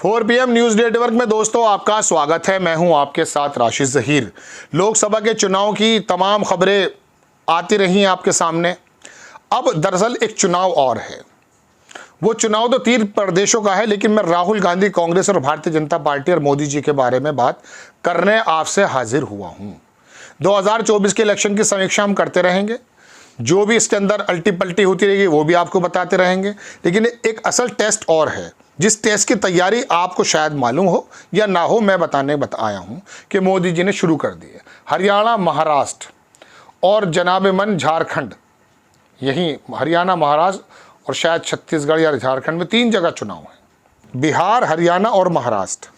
4 PM news network में दोस्तों आपका स्वागत है। मैं हूं आपके साथ राशिद ज़हीर। लोकसभा के चुनाव की तमाम खबरें आती रही हैं आपके सामने। अब दरअसल एक चुनाव और है। वो चुनाव तो 3 प्रदेशों का है, लेकिन मैं राहुल गांधी, कांग्रेस और भारतीय जनता पार्टी और मोदी जी के बारे में बात करने आपसे हाजिर हुआ हूं। 2024 के इलेक्शन की समीक्षा हम करते रहेंगे। जो भी इसके अंदर अल्टी पल्टी होती रहेगी वो भी आपको बताते रहेंगे। लेकिन एक असल टेस्ट और है, जिस टेस्ट की तैयारी आपको शायद मालूम हो या ना हो, मैं बताने आया हूं कि मोदी जी ने शुरू कर दी है। हरियाणा, महाराष्ट्र और जनाब मन झारखंड, यही हरियाणा, महाराष्ट्र और शायद छत्तीसगढ़ या झारखंड में 3 जगह चुनाव हैं। बिहार, हरियाणा और महाराष्ट्र,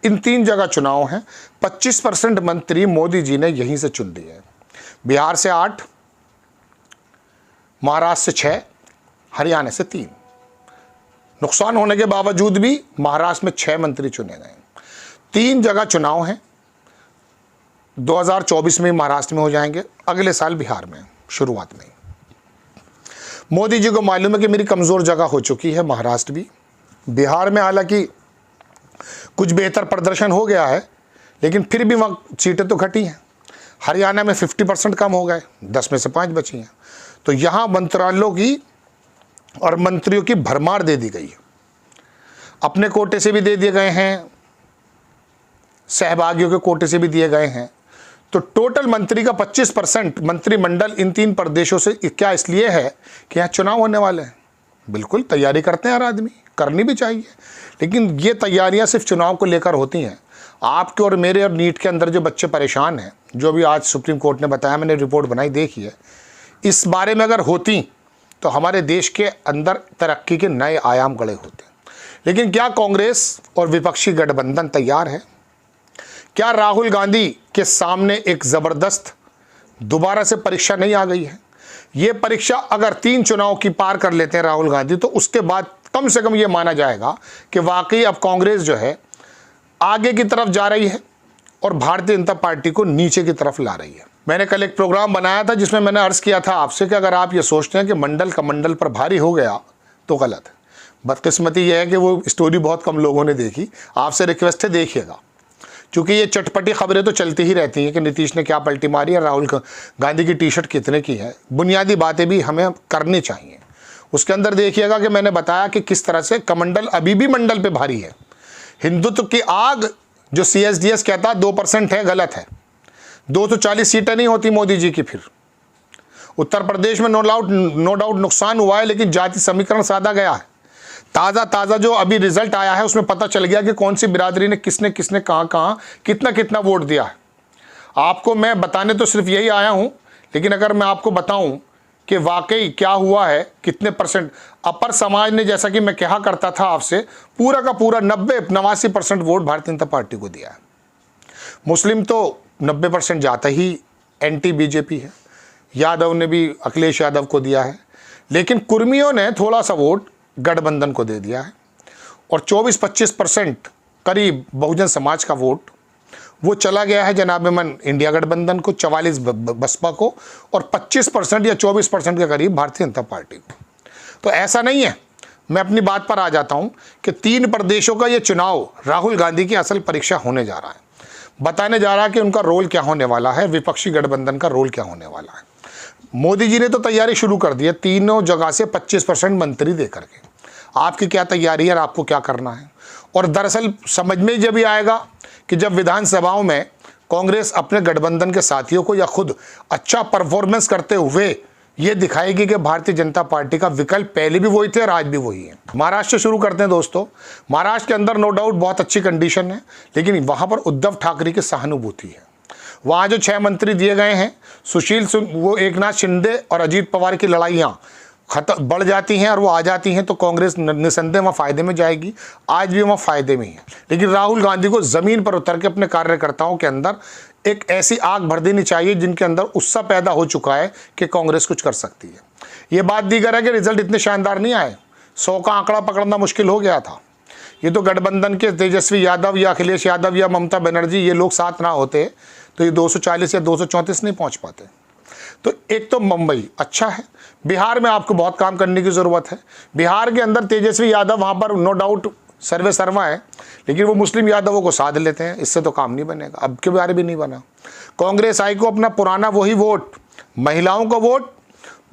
इन 3 जगह चुनाव हैं। 25% मंत्री मोदी जी ने यहीं से चुन लिए हैं। बिहार से 8, महाराष्ट्र से 6, हरियाणा से 3। नुकसान होने के बावजूद भी महाराष्ट्र में 6 मंत्री चुने गए। 3 जगह चुनाव हैं। 2024 में महाराष्ट्र में हो जाएंगे, अगले साल बिहार में, शुरुआत में। मोदी जी को मालूम है कि मेरी कमज़ोर जगह हो चुकी है महाराष्ट्र भी। बिहार में हालांकि कुछ बेहतर प्रदर्शन हो गया है, लेकिन फिर भी वहाँ सीटें तो घटी हैं। हरियाणा में 50% कम हो गए, 10 में से 5 बची हैं। तो यहाँ मंत्रालयों की और मंत्रियों की भरमार दे दी गई है। अपने कोटे से भी दे दिए गए हैं, सहभागियों के कोटे से भी दिए गए हैं। तो टोटल मंत्री का 25% मंत्रिमंडल इन 3 प्रदेशों से क्या इसलिए है कि यहाँ चुनाव होने वाले हैं। बिल्कुल तैयारी करते हैं हर आदमी, करनी भी चाहिए। लेकिन ये तैयारियाँ सिर्फ चुनाव को लेकर होती हैं। आपके और मेरे और नीट के अंदर जो बच्चे परेशान हैं, जो भी आज सुप्रीम कोर्ट ने बताया, मैंने रिपोर्ट बनाई, देखी है, इस बारे में अगर होती तो हमारे देश के अंदर तरक्की के नए आयाम गड़े होते। लेकिन क्या कांग्रेस और विपक्षी गठबंधन तैयार है? क्या राहुल गांधी के सामने एक ज़बरदस्त दोबारा से परीक्षा नहीं आ गई है? ये परीक्षा अगर 3 चुनाव की पार कर लेते हैं राहुल गांधी, तो उसके बाद कम से कम ये माना जाएगा कि वाकई अब कांग्रेस जो है आगे की तरफ जा रही है और भारतीय जनता पार्टी को नीचे की तरफ ला रही है। मैंने कल एक प्रोग्राम बनाया था जिसमें मैंने अर्ज़ किया था आपसे कि अगर आप ये सोचते हैं कि मंडल का मंडल पर भारी हो गया तो गलत है। बदकिस्मती यह है कि वो स्टोरी बहुत कम लोगों ने देखी। आपसे रिक्वेस्ट है, देखिएगा, क्योंकि ये चटपटी खबरें तो चलती ही रहती हैं कि नीतीश ने क्या पलटी मारी है, राहुल गांधी की टी-शर्ट कितने की है। बुनियादी बातें भी हमें करनी चाहिए। उसके अंदर देखिएगा कि मैंने बताया कि किस तरह से कमंडल अभी भी मंडल पे भारी है। हिंदुत्व की आग जो CSDS कहता है 2% है, गलत है। 240 सीटें नहीं होती मोदी जी की। फिर उत्तर प्रदेश में नो डाउट नुकसान हुआ है, लेकिन जाति समीकरण साधा गया है। ताज़ा जो अभी रिजल्ट आया है उसमें पता चल गया कि कौन सी बिरादरी ने किसने कहाँ कितना वोट दिया है। आपको मैं बताने तो सिर्फ यही आया हूँ, लेकिन अगर मैं आपको बताऊँ कि वाकई क्या हुआ है, कितने % अपर समाज ने, जैसा कि मैं कहा करता था आपसे, पूरा का पूरा 89% वोट भारतीय जनता पार्टी को दिया है। मुस्लिम तो 90% जाता ही एंटी बीजेपी है। यादव ने भी अखिलेश यादव को दिया है, लेकिन कुर्मियों ने थोड़ा सा वोट गठबंधन को दे दिया है। और 24-25% करीब बहुजन समाज का वोट वो चला गया है जनाब मन इंडिया गठबंधन को, 44 बसपा को और 25% या 24% के करीब भारतीय जनता पार्टी को। तो ऐसा नहीं है। मैं अपनी बात पर आ जाता हूं कि 3 प्रदेशों का ये चुनाव राहुल गांधी की असल परीक्षा होने जा रहा है। बताने जा रहा है कि उनका रोल क्या होने वाला है, विपक्षी गठबंधन का रोल क्या होने वाला है। मोदी जी ने तो तैयारी शुरू कर दी है, तीनों जगह से 25% मंत्री दे करके। आपकी क्या तैयारी है और आपको क्या करना है? और दरअसल समझ में जब भी आएगा कि जब विधानसभाओं में कांग्रेस अपने गठबंधन के साथियों को या खुद अच्छा परफॉर्मेंस करते हुए ये दिखाएगी कि भारतीय जनता पार्टी का विकल्प पहले भी वही थे और आज भी वही है। महाराष्ट्र से शुरू करते हैं दोस्तों। महाराष्ट्र के अंदर नो डाउट बहुत अच्छी कंडीशन है, लेकिन वहाँ पर उद्धव ठाकरे की सहानुभूति है। वहाँ जो 6 मंत्री दिए गए हैं, सुशील वो एकनाथ शिंदे और अजीत पवार की लड़ाइयाँ बढ़ जाती हैं और वो आ जाती हैं, तो कांग्रेस निसंदेह वहाँ फ़ायदे में जाएगी। आज भी वहाँ फ़ायदे में ही है। लेकिन राहुल गांधी को ज़मीन पर उतर के अपने कार्यकर्ताओं के अंदर एक ऐसी आग भर देनी चाहिए जिनके अंदर उत्साह पैदा हो चुका है कि कांग्रेस कुछ कर सकती है। ये बात दीगर है कि रिजल्ट इतने शानदार नहीं आए। 100 का आंकड़ा पकड़ना मुश्किल हो गया था। ये तो गठबंधन के तेजस्वी यादव या अखिलेश यादव या ममता बनर्जी, ये लोग साथ ना होते तो ये 240 या 234 नहीं पहुँच पाते। तो एक तो मुंबई अच्छा है। बिहार में आपको बहुत काम करने की ज़रूरत है। बिहार के अंदर तेजस्वी यादव वहाँ पर नो डाउट सर्वे सर्वा है, लेकिन वो मुस्लिम यादवों को साध लेते हैं। इससे तो काम नहीं बनेगा। अब के बारे भी नहीं बना। कांग्रेस आई को अपना पुराना वही वोट, महिलाओं का वोट,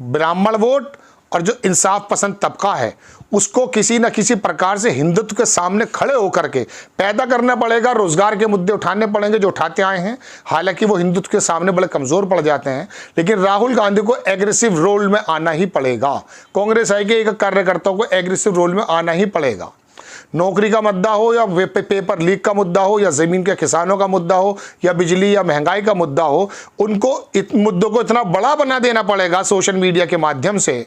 ब्राह्मण वोट और जो इंसाफ पसंद तबका है उसको किसी न किसी प्रकार से हिंदुत्व के सामने खड़े होकर के पैदा करना पड़ेगा। रोजगार के मुद्दे उठाने पड़ेंगे जो उठाते आए हैं, हालांकि वो हिंदुत्व के सामने बड़े कमजोर पड़ जाते हैं, लेकिन राहुल गांधी को एग्रेसिव रोल में आना ही पड़ेगा। कांग्रेस आई के एक कार्यकर्ताओं को एग्रेसिव रोल में आना ही पड़ेगा। नौकरी का मुद्दा हो या पेपर लीक का मुद्दा हो या ज़मीन के किसानों का मुद्दा हो या बिजली या महंगाई का मुद्दा हो, उनको मुद्दों को इतना बड़ा बना देना पड़ेगा सोशल मीडिया के माध्यम से।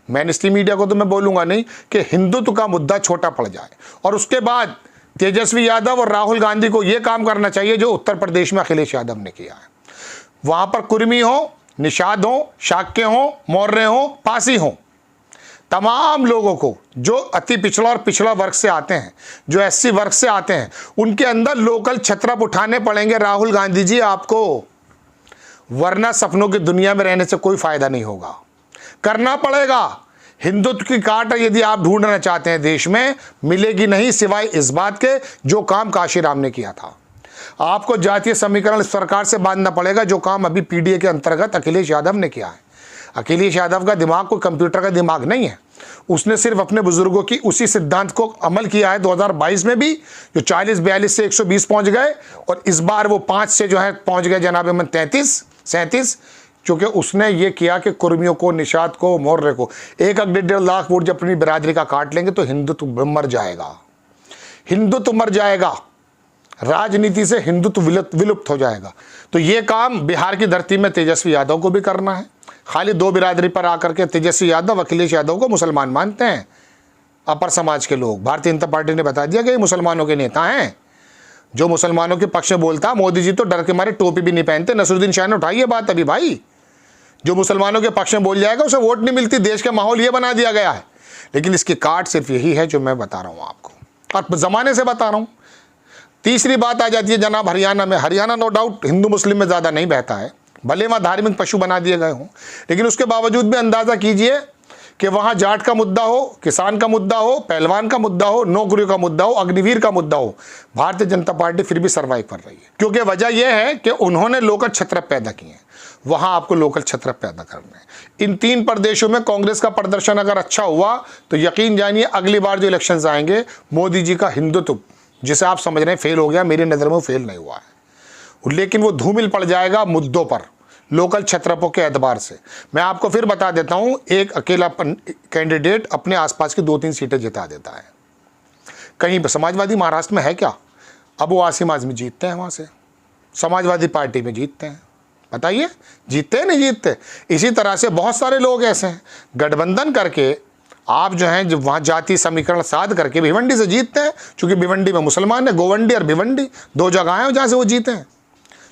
मेनस्ट्रीम मीडिया को तो मैं बोलूँगा नहीं कि हिंदुत्व का मुद्दा छोटा पड़ जाए। और उसके बाद तेजस्वी यादव और राहुल गांधी को ये काम करना चाहिए जो उत्तर प्रदेश में अखिलेश यादव ने किया है। वहाँ पर कुर्मी हो, निषाद हो, शाक्य हो, मौर्य हो, पासी हो, तमाम लोगों को जो अति पिछड़ा और पिछड़ा वर्ग से आते हैं, जो एससी वर्ग से आते हैं, उनके अंदर लोकल छत्रप उठाने पड़ेंगे राहुल गांधी जी आपको, वरना सपनों की दुनिया में रहने से कोई फायदा नहीं होगा। करना पड़ेगा। हिंदुत्व की काट यदि आप ढूंढना चाहते हैं देश में, मिलेगी नहीं सिवाय इस बात के जो काम काशीराम ने किया था। आपको जातीय समीकरण सरकार से बांधना पड़ेगा जो काम अभी पीडीए के अंतर्गत अखिलेश यादव ने किया है। अखिलेश यादव का दिमाग कोई कंप्यूटर का दिमाग नहीं है। उसने सिर्फ अपने बुजुर्गों की उसी सिद्धांत को अमल किया है 2022 में भी, जो 40-42 से 120 पहुंच गए, और इस बार वो 5 से जो है पहुंच गए जनाब मन 33-37, क्योंकि उसने ये किया कि कुर्मियों को, निषाद को, मौर्य को 1-1.5 लाख वोट जब अपनी बिरादरी का काट लेंगे तो हिंदुत्व मर जाएगा। हिंदुत्व मर जाएगा, राजनीति से हिंदुत्व विलुप्त हो जाएगा। तो ये काम बिहार की धरती में तेजस्वी यादव को भी करना है। खाली 2 बिरादरी पर आकर के तेजस्वी यादव अखिलेश यादव को मुसलमान मानते हैं अपर समाज के लोग। भारतीय जनता पार्टी ने बता दिया कि ये मुसलमानों के नेता हैं। जो मुसलमानों के पक्ष में बोलता, मोदी जी तो डर के मारे टोपी भी नहीं पहनते। नसरुद्दीन शाह ने उठाई ये बात अभी, भाई जो मुसलमानों के पक्ष में बोल जाएगा उसे वोट नहीं मिलती। देश का माहौल ये बना दिया गया है। लेकिन इसकी काट सिर्फ यही है जो मैं बता रहा हूँ आपको, और ज़माने से बता रहा हूँ। तीसरी बात आ जाती है जनाब हरियाणा में। हरियाणा नो डाउट हिंदू मुस्लिम में ज़्यादा नहीं बहता है, भले वहाँ धार्मिक पशु बना दिए गए हों, लेकिन उसके बावजूद भी अंदाज़ा कीजिए कि वहाँ जाट का मुद्दा हो, किसान का मुद्दा हो, पहलवान का मुद्दा हो, नौकरियों का मुद्दा हो, अग्निवीर का मुद्दा हो, भारतीय जनता पार्टी फिर भी सर्वाइव कर रही है। क्योंकि वजह यह है कि उन्होंने लोकल छत्रप पैदा किए हैं। वहाँ आपको लोकल छत्रप पैदा करने हैं। इन 3 प्रदेशों में कांग्रेस का प्रदर्शन अगर अच्छा हुआ तो यकीन जानिए अगली बार जो इलेक्शंस आएंगे, मोदी जी का हिंदुत्व जिसे आप समझ रहे हैं फेल हो गया, मेरी नज़र में वो फेल नहीं हुआ है, लेकिन वो धूमिल पड़ जाएगा मुद्दों पर, लोकल छत्रपों के एतबार से। मैं आपको फिर बता देता हूं, एक अकेला कैंडिडेट अपने आसपास की 2-3 सीटें जिता देता है। कहीं समाजवादी महाराष्ट्र में है क्या? अब वो आसिम आजमी जीतते हैं, वहाँ से समाजवादी पार्टी में जीतते हैं। बताइए जीतते हैं नहीं जीतते? इसी तरह से बहुत सारे लोग ऐसे हैं, गठबंधन करके आप जो हैं जब वहाँ जाति समीकरण साध करके भिवंडी से जीतते हैं, चूँकि भिवंडी में मुसलमान है। गोवंडी और भिवंडी 2 जगह हैं जहाँ से वो जीते हैं,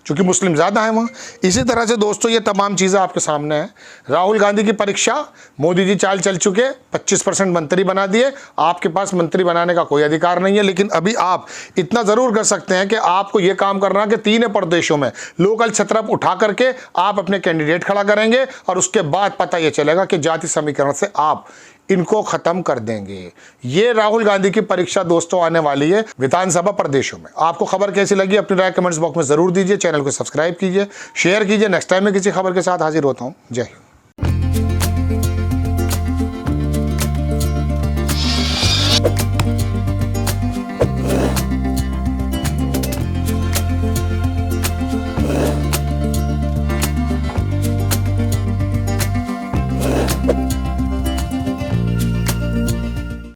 चूँकि मुस्लिम ज़्यादा है वहाँ। इसी तरह से दोस्तों ये तमाम चीज़ें आपके सामने हैं। राहुल गांधी की परीक्षा, मोदी जी चाल चल चुके, 25% मंत्री बना दिए। आपके पास मंत्री बनाने का कोई अधिकार नहीं है, लेकिन अभी आप इतना ज़रूर कर सकते हैं कि आपको ये काम करना है कि 3 प्रदेशों में लोकल छत्रप उठा करके आप अपने कैंडिडेट खड़ा करेंगे, और उसके बाद पता ये चलेगा कि जाति समीकरण से आप इनको खत्म कर देंगे। ये राहुल गांधी की परीक्षा दोस्तों आने वाली है विधानसभा प्रदेशों में। आपको खबर कैसी लगी अपनी राय कमेंट्स बॉक्स में जरूर दीजिए। चैनल को सब्सक्राइब कीजिए, शेयर कीजिए। नेक्स्ट टाइम में किसी खबर के साथ हाजिर होता हूं। जय हिंद।